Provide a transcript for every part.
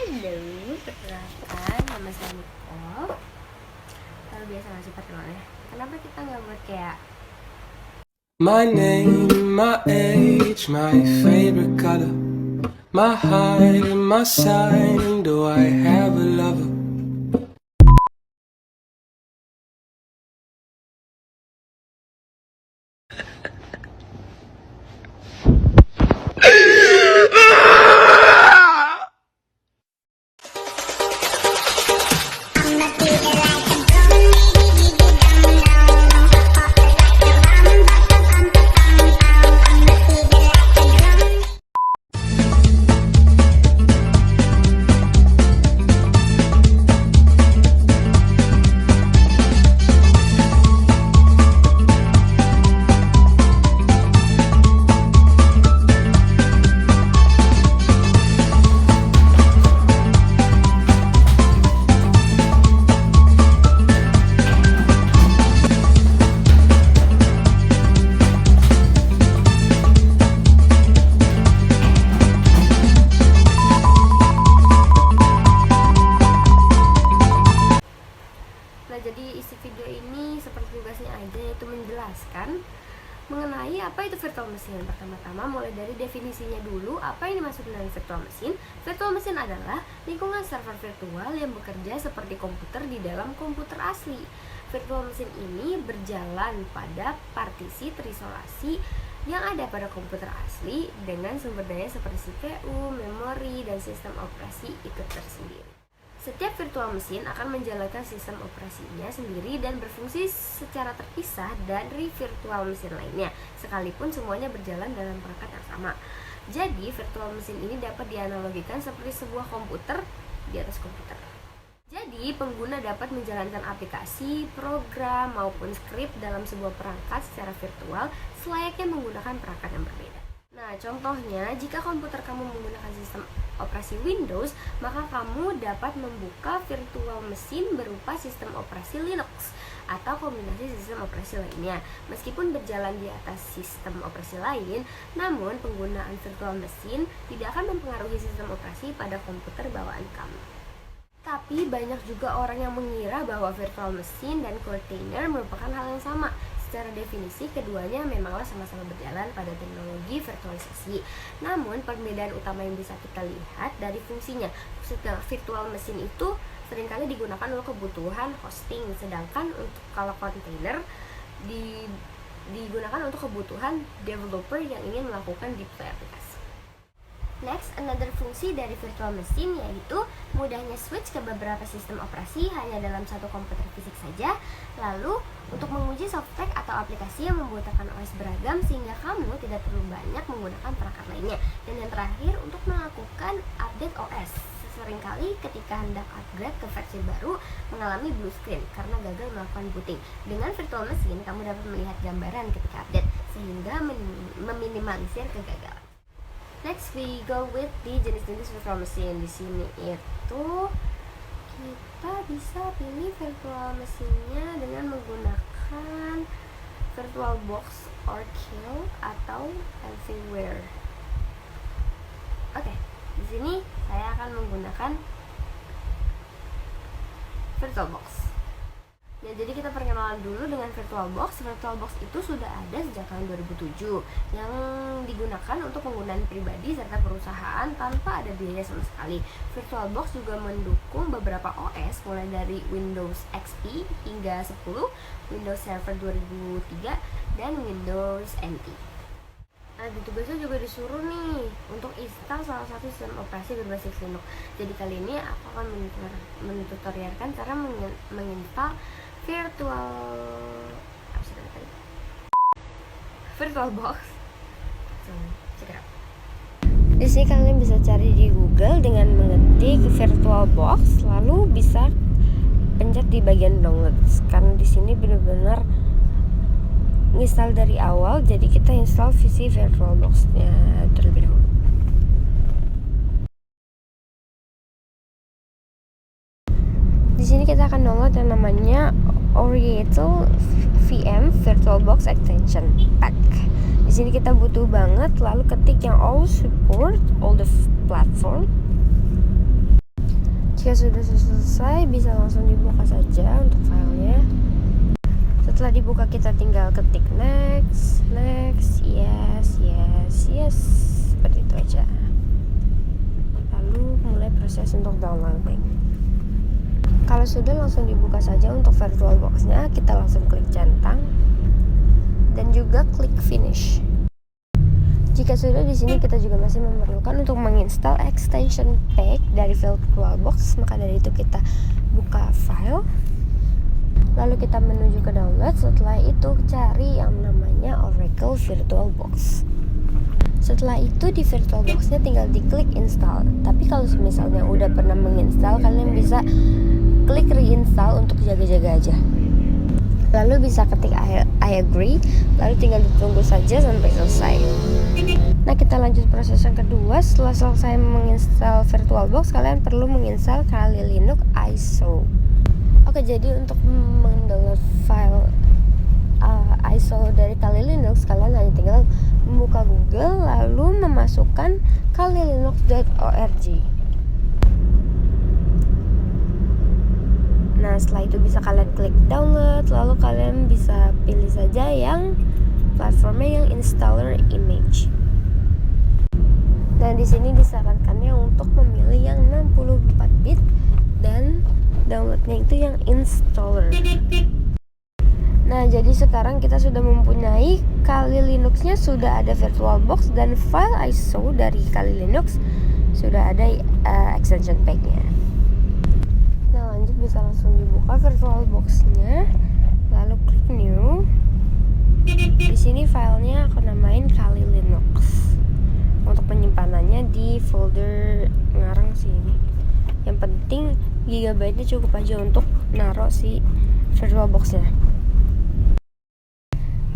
Halo, perkenalkan nama saya Nicole. Kalau biasa ngasih perkenalannya, kenapa kita nggak buat kayak My name, my age, my favorite color, my height and my sign. Do I have a lover? Nah, jadi isi video ini seperti tugasnya aja, yaitu menjelaskan mengenai apa itu virtual machine. Pertama-tama mulai dari definisinya dulu, apa yang dimaksud dengan virtual machine. Virtual machine adalah lingkungan server virtual yang bekerja seperti komputer di dalam komputer asli. Virtual machine ini berjalan pada partisi terisolasi yang ada pada komputer asli dengan sumber daya seperti CPU, memori, dan sistem operasi itu tersendiri. Setiap virtual machine akan menjalankan sistem operasinya sendiri dan berfungsi secara terpisah dari virtual machine lainnya, sekalipun semuanya berjalan dalam perangkat yang sama. Jadi, virtual machine ini dapat dianalogikan seperti sebuah komputer di atas komputer. Jadi, pengguna dapat menjalankan aplikasi, program, maupun skrip dalam sebuah perangkat secara virtual selayaknya menggunakan perangkat yang berbeda. Nah, contohnya, jika komputer kamu menggunakan sistem operasi Windows, maka kamu dapat membuka virtual machine berupa sistem operasi Linux atau kombinasi sistem operasi lainnya. Meskipun berjalan di atas sistem operasi lain, namun penggunaan virtual machine tidak akan mempengaruhi sistem operasi pada komputer bawaan kamu. Tapi banyak juga orang yang mengira bahwa virtual machine dan container merupakan hal yang sama. Secara definisi, keduanya memanglah sama-sama berjalan pada teknologi virtualisasi. Namun, perbedaan utama yang bisa kita lihat dari fungsinya. Virtual machine itu seringkali digunakan untuk kebutuhan hosting, sedangkan untuk kalau container digunakan untuk kebutuhan developer yang ingin melakukan deploy aplikasi. Next, another fungsi dari virtual machine yaitu mudahnya switch ke beberapa sistem operasi hanya dalam satu komputer fisik saja. Lalu, untuk menguji software atau aplikasi yang membutuhkan OS beragam sehingga kamu tidak perlu banyak menggunakan perangkat lainnya. Dan yang terakhir, untuk melakukan update OS. Seringkali ketika hendak upgrade ke versi baru mengalami blue screen karena gagal melakukan booting. Dengan virtual machine, kamu dapat melihat gambaran ketika update sehingga meminimalisir kegagalan. Next, we go with the jenis-jenis virtual machine. Di sini itu kita bisa pilih virtual machine-nya dengan menggunakan VirtualBox, Oracle, atau Everywhere. Oke, di sini saya akan menggunakan VirtualBox. Ya, jadi kita perkenalan dulu dengan VirtualBox. VirtualBox itu sudah ada sejak tahun 2007 yang digunakan untuk penggunaan pribadi serta perusahaan tanpa ada biaya sama sekali. VirtualBox juga mendukung beberapa OS mulai dari Windows XP hingga 10, Windows Server 2003, dan Windows NT. Nah, di tugasnya juga disuruh nih untuk install salah satu sistem operasi berbasis Linux. Jadi kali ini aku akan mentutorialkan cara menginstal VirtualBox. Di sini kalian bisa cari di Google dengan mengetik VirtualBox, lalu bisa pencet di bagian downloads. Karena di sini benar-benar install dari awal, jadi kita install visi VirtualBox-nya terlebih dahulu. Di sini kita akan download yang namanya Oracle VM VirtualBox Extension Pack. Di sini kita butuh banget, lalu ketik yang all support all the platform. Jika sudah selesai, bisa langsung dibuka saja untuk filenya. Setelah dibuka, kita tinggal ketik next, yes, seperti itu aja. Lalu mulai proses untuk downloading. Kalau sudah, langsung dibuka saja untuk VirtualBox-nya. Kita langsung klik centang dan juga klik finish. Jika sudah, di sini kita juga masih memerlukan untuk menginstal extension pack dari VirtualBox. Maka dari itu kita buka file, lalu kita menuju ke download. Setelah itu cari yang namanya Oracle VirtualBox. Setelah itu di VirtualBox-nya tinggal diklik install. Tapi kalau misalnya udah pernah menginstal, kalian bisa klik reinstall untuk jaga-jaga aja. Lalu bisa ketik I agree, lalu tinggal ditunggu saja sampai selesai. Nah, kita lanjut proses yang kedua. Setelah selesai menginstal VirtualBox, kalian perlu menginstal Kali Linux ISO. Oke, jadi untuk mendownload file ISO dari Kali Linux, kalian hanya tinggal membuka Google lalu memasukkan kalilinux.org. Nah, setelah itu bisa kalian klik download, lalu kalian bisa pilih saja yang platformnya yang installer image. Nah, di sini disarankannya untuk memilih yang 64 bit dan downloadnya itu yang installer. Nah, jadi sekarang kita sudah mempunyai Kali Linuxnya, sudah ada VirtualBox dan file ISO dari Kali Linux, sudah ada extension pack-nya. Nah, lanjut bisa langsung dibuka VirtualBox-nya, lalu klik new. Di sini filenya aku namain Kali Linux. Untuk penyimpanannya di folder ngarang sih ini. Yang penting gigabyte-nya cukup aja untuk naruh si VirtualBox-nya.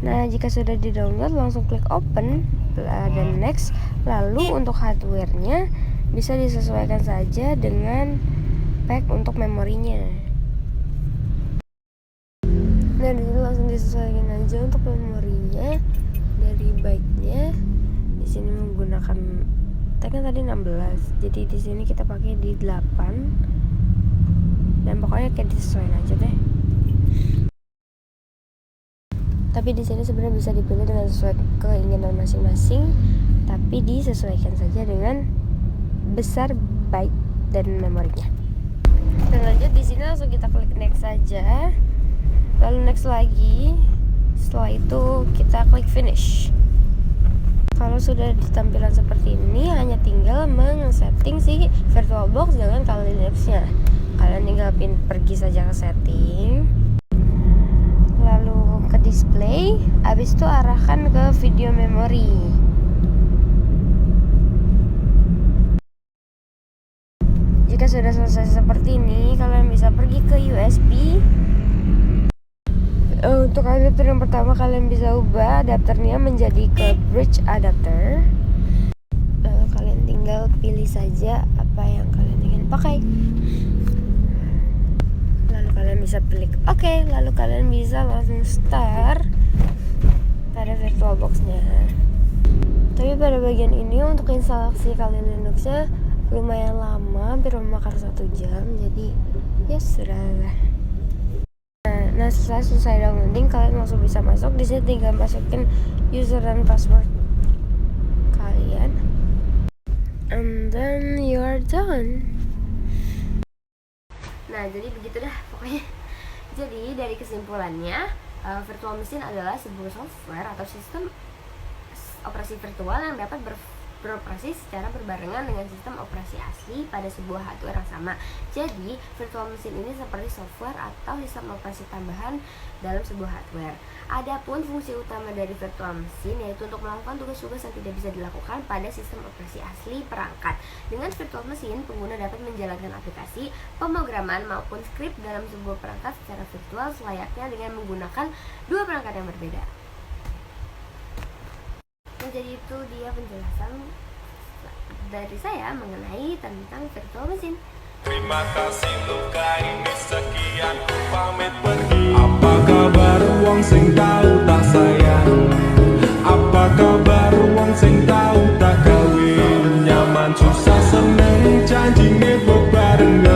Nah, jika sudah di-download, langsung klik open dan next. Lalu untuk hardware-nya bisa disesuaikan saja dengan pack untuk memorinya. Nah, di sini langsung disesuaikan aja untuk memorinya dari byte-nya. Di sini menggunakan tagnya tadi 16. Jadi di sini kita pakai di 8. Dan pokoknya kayak disesuaikan aja deh. Tapi di sini sebenarnya bisa dipilih dengan sesuai keinginan masing-masing, tapi disesuaikan saja dengan besar byte dan memorinya. Dan lanjut di sini langsung kita klik next saja. Lalu next lagi. Setelah itu kita klik finish. Kalau sudah di tampilan seperti ini, hanya tinggal men-setting si VirtualBox dengan Kali Linux-nya. Kalian tinggal pergi saja ke setting, lalu ke display, habis itu arahkan ke video memory. Jika sudah selesai seperti ini, kalian bisa pergi ke USB. Untuk adapter yang pertama, kalian bisa ubah adapternya menjadi ke bridge adapter. Kalian tinggal pilih saja apa yang kalian ingin pakai. Lalu kalian bisa klik OK, lalu kalian bisa langsung start pada VirtualBox-nya. Tapi pada bagian ini untuk instalasi Kali Linux-nya lumayan lama, hampir memakan 1 jam. Jadi ya sudah. Nah, setelah selesai downloading, kalian langsung bisa masuk. Di sini tinggal masukin user dan password kalian, and then you are done. Nah, jadi begitu dah pokoknya. Jadi dari kesimpulannya, virtual machine adalah sebuah software atau sistem operasi virtual yang dapat beroperasi secara berbarengan dengan sistem operasi asli pada sebuah hardware yang sama. Jadi, virtual machine ini seperti software atau sistem operasi tambahan dalam sebuah hardware. Adapun fungsi utama dari virtual machine yaitu untuk melakukan tugas-tugas yang tidak bisa dilakukan pada sistem operasi asli perangkat. Dengan virtual machine, pengguna dapat menjalankan aplikasi, pemrograman maupun skrip dalam sebuah perangkat secara virtual selayaknya dengan menggunakan 2 perangkat yang berbeda. Jadi itu dia penjelasan dari saya mengenai tentang virtual machine. Terima kasih untuk ini, sekian ku pamit pergi. Apa kabar wong sing tahu tak sayang? Apa kabar wong sing tahu tak gawe? Nyaman susah seneng janjine bebarengan.